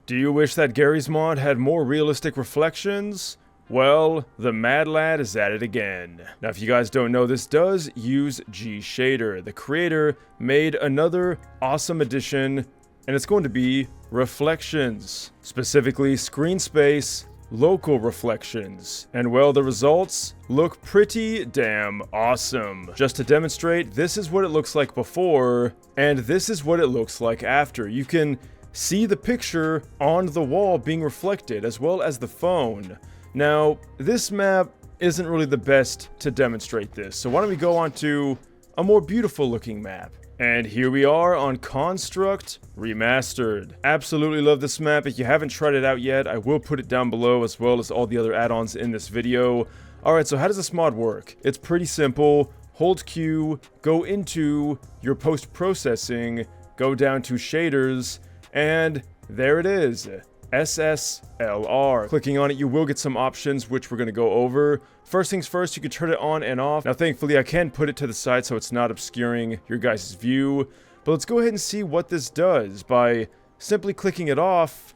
Do you wish that Garry's mod had more realistic reflections? Well, the Mad Lad is at it again. Now, if you guys don't know, this does use gShader. The creator made another awesome addition, and it's going to be reflections. Specifically, screen space, local reflections. And well, the results look pretty damn awesome. Just to demonstrate, this is what it looks like before, and this is what it looks like after. You can see the picture on the wall being reflected, as well as the phone. Now, this map isn't really the best to demonstrate this, so why don't we go on to a more beautiful looking map. And here we are on Construct Remastered. Absolutely love this map. If you haven't tried it out yet, I will put it down below, as well as all the other add-ons in this video. Alright, so how does this mod work? It's pretty simple. Hold Q, go into your post-processing, go down to shaders, and there it is, SSLR. Clicking on it, you will get some options, which we're going to go over. First things first, you can turn it on and off. Now, thankfully, I can put it to the side so it's not obscuring your guys' view. But let's go ahead and see what this does. By simply clicking it off,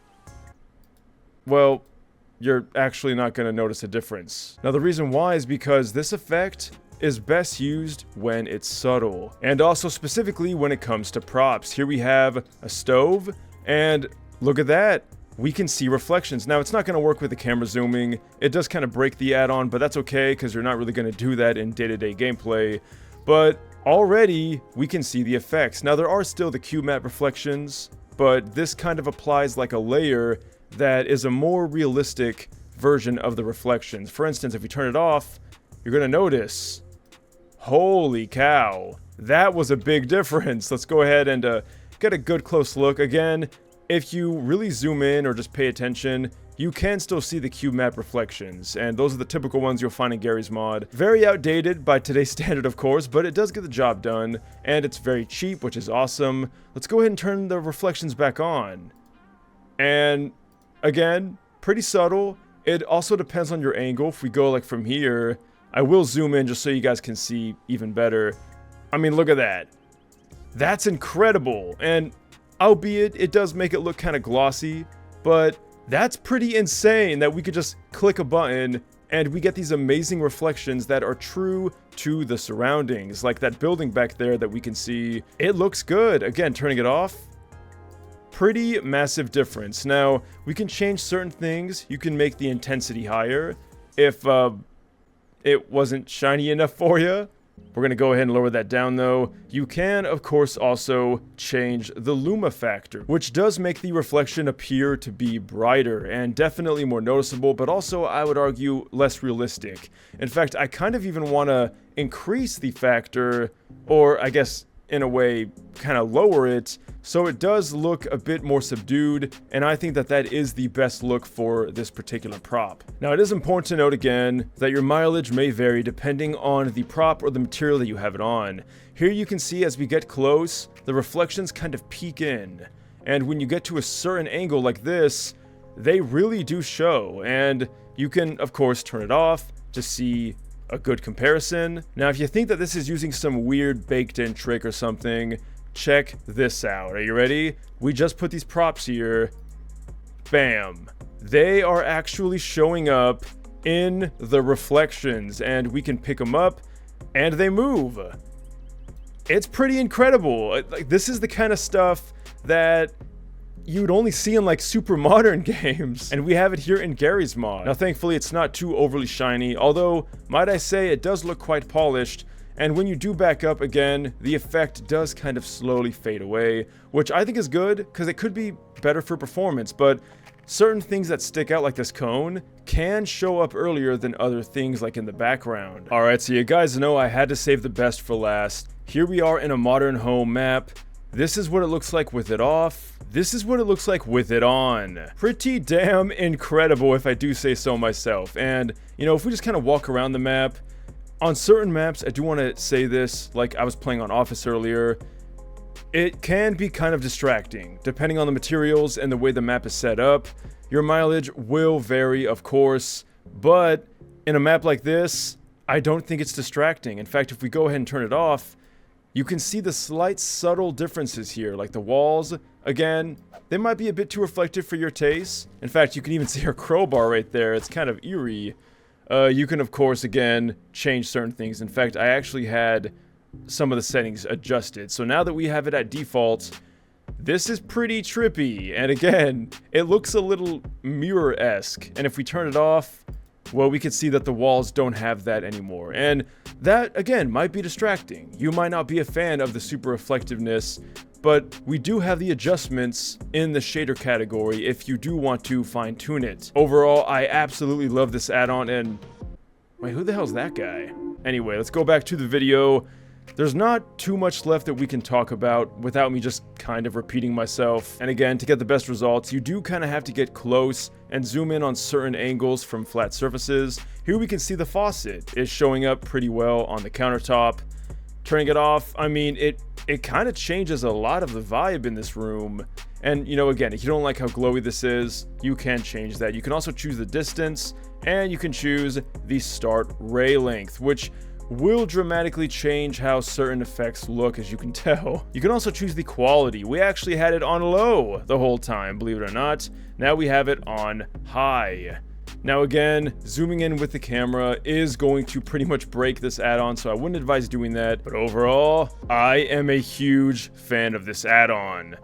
well, you're actually not going to notice a difference. Now, the reason why is because this effect is best used when it's subtle. And also specifically when it comes to props. Here we have a stove, and look at that. We can see reflections. Now, it's not going to work with the camera zooming. It does kind of break the add-on, but that's okay because you're not really going to do that in day-to-day gameplay. But already, we can see the effects. Now, there are still the cube map reflections, but this kind of applies like a layer that is a more realistic version of the reflections. For instance, if we turn it off, you're going to notice, holy cow, that was a big difference. Let's go ahead and get a good close look. Again, if you really zoom in or just pay attention, you can still see the cube map reflections, and those are the typical ones you'll find in Garry's mod. Very outdated by today's standard, of course, but it does get the job done, and it's very cheap, which is awesome. Let's go ahead and turn the reflections back on. And again, pretty subtle. It also depends on your angle. If we go like from here, I will zoom in just so you guys can see even better. I mean, look at that. That's incredible. And albeit it does make it look kind of glossy, but that's pretty insane that we could just click a button and we get these amazing reflections that are true to the surroundings. Like that building back there that we can see. It looks good. Again, turning it off, pretty massive difference. Now, we can change certain things. You can make the intensity higher if it wasn't shiny enough for you. We're going to go ahead and lower that down though. You can, of course, also change the luma factor, which does make the reflection appear to be brighter and definitely more noticeable, but also, I would argue, less realistic. In fact, I kind of even want to increase the factor, or I guess in a way, kind of lower it, so it does look a bit more subdued, and I think that that is the best look for this particular prop. Now, it is important to note again that your mileage may vary depending on the prop or the material that you have it on. Here you can see as we get close, the reflections kind of peek in, and when you get to a certain angle like this, they really do show, and you can, of course, turn it off to see a good comparison. Now, if you think that this is using some weird baked-in trick or something, check this out. Are you ready? We just put these props here. Bam. They are actually showing up in the reflections, and we can pick them up, and they move. It's pretty incredible. Like, this is the kind of stuff that you'd only see in like super modern games, and we have it here in Garry's mod. Now, thankfully, it's not too overly shiny, although, might I say, it does look quite polished, and when you do back up again, the effect does kind of slowly fade away, which I think is good, because it could be better for performance, but certain things that stick out like this cone can show up earlier than other things like in the background. Alright, so you guys know I had to save the best for last. Here we are in a modern home map. This is what it looks like with it off. This is what it looks like with it on. Pretty damn incredible, if I do say so myself. And, you know, if we just kind of walk around the map, on certain maps, I do want to say this, like I was playing on Office earlier, it can be kind of distracting. Depending on the materials and the way the map is set up, your mileage will vary, of course, but in a map like this, I don't think it's distracting. In fact, if we go ahead and turn it off, you can see the slight subtle differences here, like the walls, again, they might be a bit too reflective for your taste. In fact, you can even see our crowbar right there. It's kind of eerie. You can, of course, again, change certain things. In fact, I actually had some of the settings adjusted. So now that we have it at default, this is pretty trippy. And again, it looks a little mirror-esque. And if we turn it off, well, we can see that the walls don't have that anymore. And that, again, might be distracting. You might not be a fan of the super reflectiveness, but we do have the adjustments in the shader category if you do want to fine-tune it. Overall, I absolutely love this add-on, and wait, who the hell's that guy? Anyway, let's go back to the video. There's not too much left that we can talk about without me just kind of repeating myself. And again, to get the best results, you do kind of have to get close and zoom in on certain angles from flat surfaces. Here we can see the faucet is showing up pretty well on the countertop. Turning it off, I mean, it kind of changes a lot of the vibe in this room. And, you know, again, if you don't like how glowy this is, you can change that. You can also choose the distance, and you can choose the start ray length, which will dramatically change how certain effects look, as you can tell. You can also choose the quality. We actually had it on low the whole time, believe it or not. Now we have it on high. Now again, zooming in with the camera is going to pretty much break this add-on, so I wouldn't advise doing that. But overall, I am a huge fan of this add-on.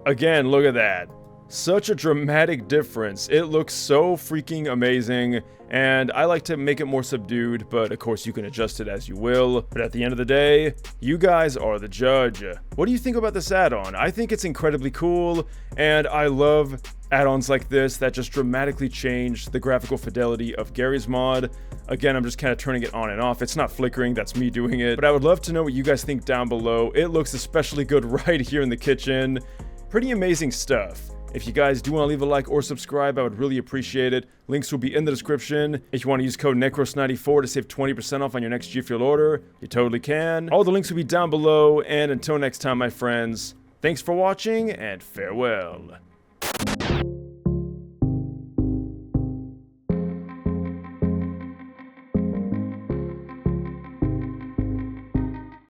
Again, look at that. Such a dramatic difference. It looks so freaking amazing, and I like to make it more subdued, but of course you can adjust it as you will. But at the end of the day, you guys are the judge. What do you think about this add-on? I think it's incredibly cool, and I love add-ons like this that just dramatically change the graphical fidelity of Garry's mod. Again, I'm just kind of turning it on and off. It's not flickering, that's me doing it. But I would love to know what you guys think down below. It looks especially good right here in the kitchen. Pretty amazing stuff. If you guys do want to leave a like or subscribe, I would really appreciate it. Links will be in the description. If you want to use code NecrosVideos to save 20% off on your next G Fuel order, you totally can. All the links will be down below, and until next time, my friends, thanks for watching, and farewell.